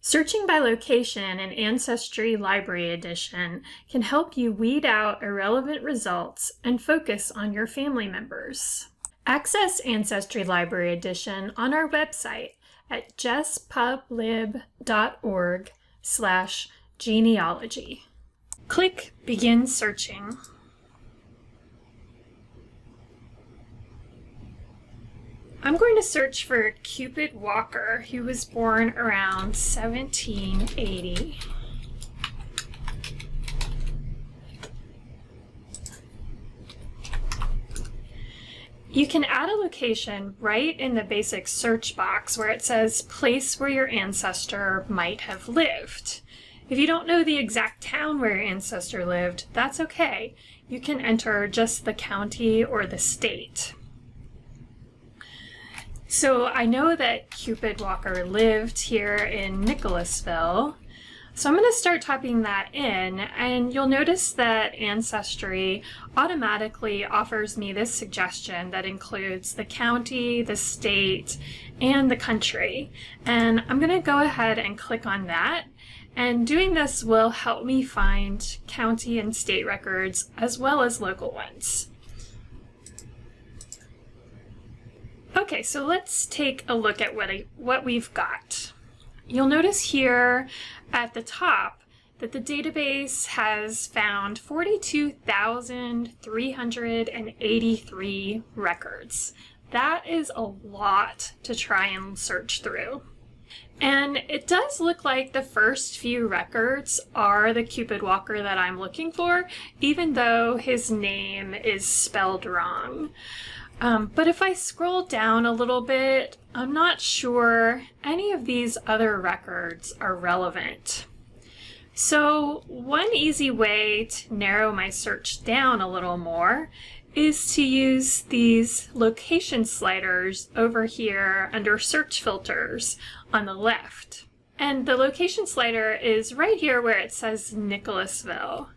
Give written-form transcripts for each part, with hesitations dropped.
Searching by location in Ancestry Library Edition can help you weed out irrelevant results and focus on your family members. Access Ancestry Library Edition on our website at jesspublib.org/genealogy. Click Begin Searching. I'm going to search for Cupid Walker, who was born around 1780. You can add a location right in the basic search box where it says place where your ancestor might have lived. If you don't know the exact town where your ancestor lived, that's okay. You can enter just the county or the state. So I know that Cupid Walker lived here in Nicholasville. So I'm going to start typing that in, and you'll notice that Ancestry automatically offers me this suggestion that includes the county, the state, and the country. And I'm going to go ahead and click on that. And doing this will help me find county and state records as well as local ones. Okay, so let's take a look at what we've got. You'll notice here at the top that the database has found 42,383 records. That is a lot to try and search through. And it does look like the first few records are the Cupid Walker that I'm looking for, even though his name is spelled wrong. But if I scroll down a little bit, I'm not sure any of these other records are relevant. So one easy way to narrow my search down a little more is to use these location sliders over here under search filters on the left. And the location slider is right here where it says Nicholasville.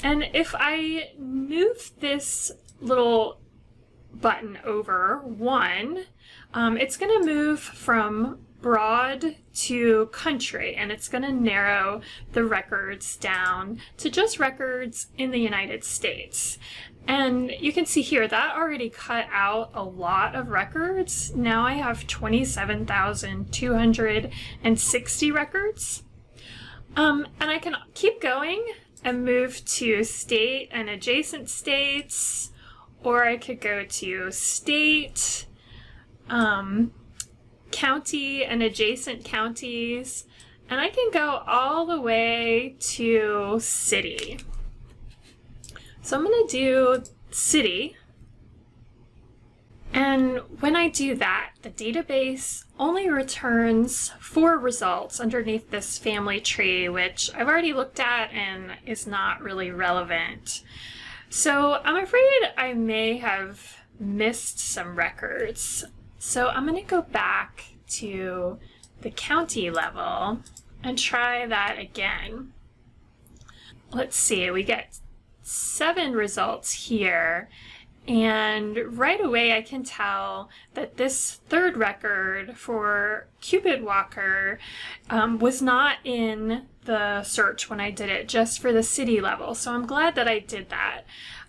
And if I move this little button over one, it's going to move from broad to country, and it's going to narrow the records down to just records in the United States. And you can see here that already cut out a lot of records. Now I have 27,260 records. And I can keep going and move to state and adjacent states, or I could go to state, county and adjacent counties, and I can go all the way to city. So I'm going to do city, and when I do that, the database only returns 4 results underneath this family tree, which I've already looked at and is not really relevant. So I'm afraid I may have missed some records. So I'm going to go back to the county level and try that again. Let's see, we get 7 results here. And right away I can tell that this third record for Cupid Walker was not in the search when I did it, just for the city level. So I'm glad that I did that.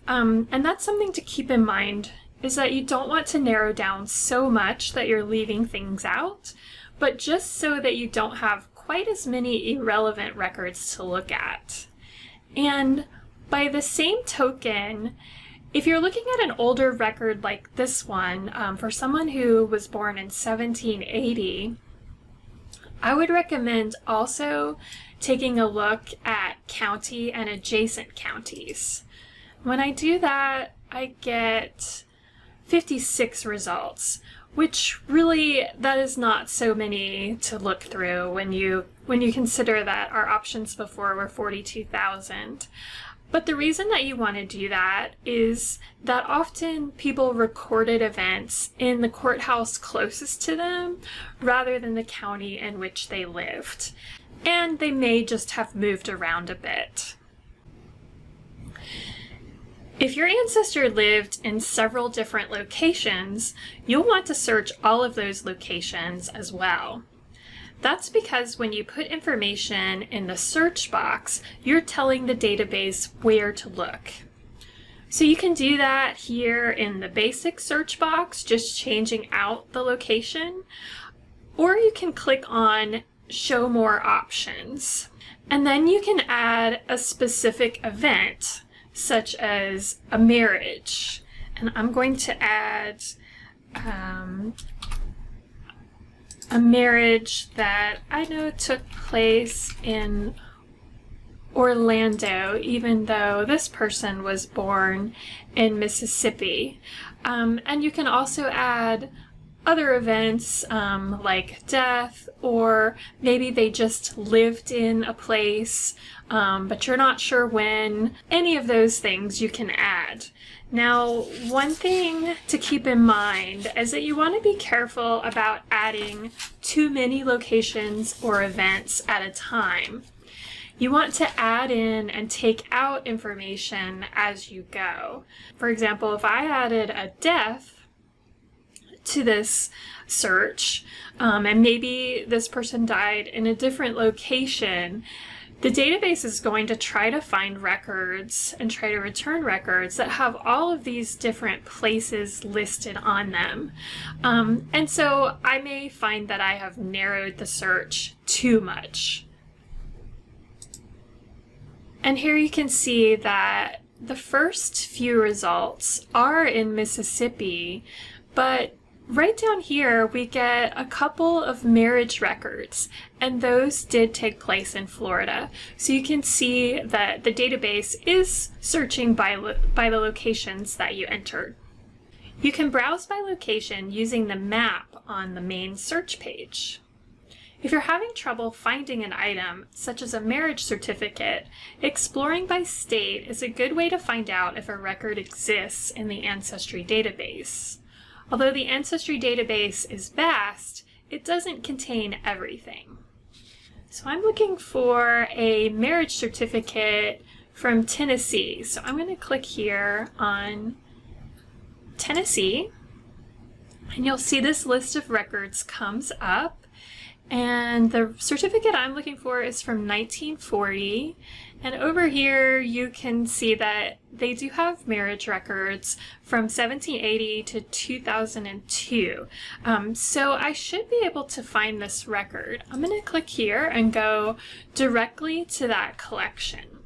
And that's something to keep in mind, is that you don't want to narrow down so much that you're leaving things out, but just so that you don't have quite as many irrelevant records to look at. And by the same token, if you're looking at an older record like this one, for someone who was born in 1780, I would recommend also taking a look at county and adjacent counties. When I do that, I get 56 results, which really, that is not so many to look through when you consider that our options before were 42,000. But the reason that you want to do that is that often people recorded events in the courthouse closest to them rather than the county in which they lived. And they may just have moved around a bit. If your ancestor lived in several different locations, you'll want to search all of those locations as well. That's because when you put information in the search box, you're telling the database where to look. So you can do that here in the basic search box, just changing out the location, or you can click on Show More Options. And then you can add a specific event, such as a marriage. And I'm going to add a marriage that I know took place in Orlando, even though this person was born in Mississippi. And you can also add other events like death, or maybe they just lived in a place, but you're not sure when. Any of those things you can add. Now, one thing to keep in mind is that you want to be careful about adding too many locations or events at a time. You want to add in and take out information as you go. For example, if I added a death to this search, and maybe this person died in a different location, the database is going to try to find records and try to return records that have all of these different places listed on them. And so I may find that I have narrowed the search too much. And here you can see that the first few results are in Mississippi, but right down here we get a couple of marriage records, and those did take place in Florida. So you can see that the database is searching by the locations that you entered. You can browse by location using the map on the main search page. If you're having trouble finding an item, such as a marriage certificate, exploring by state is a good way to find out if a record exists in the Ancestry database. Although the Ancestry database is vast, it doesn't contain everything. So I'm looking for a marriage certificate from Tennessee. So I'm going to click here on Tennessee, and you'll see this list of records comes up. And the certificate I'm looking for is from 1940. And over here you can see that they do have marriage records from 1780 to 2002. So I should be able to find this record. I'm going to click here and go directly to that collection.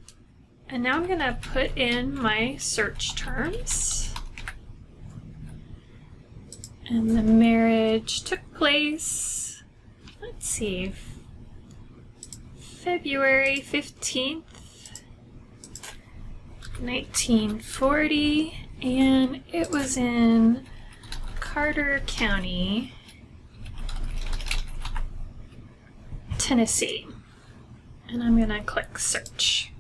And now I'm going to put in my search terms. And the marriage took place, let's see, February 15th, 1940, and it was in Carter County, Tennessee. And I'm going to click search.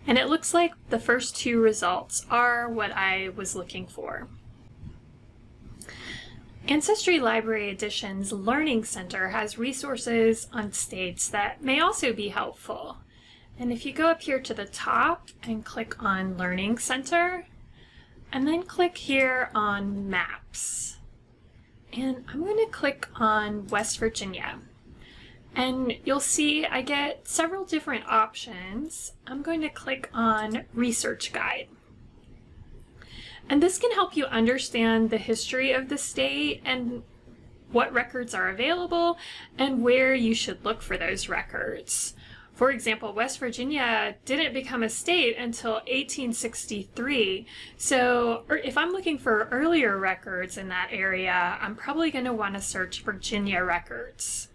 And it looks like the first two results are what I was looking for. Ancestry Library Edition's Learning Center has resources on states that may also be helpful. And if you go up here to the top and click on Learning Center, and then click here on Maps. And I'm going to click on West Virginia. And you'll see I get several different options. I'm going to click on Research Guide. And this can help you understand the history of the state and what records are available and where you should look for those records. For example, West Virginia didn't become a state until 1863. So if I'm looking for earlier records in that area, I'm probably going to want to search Virginia records.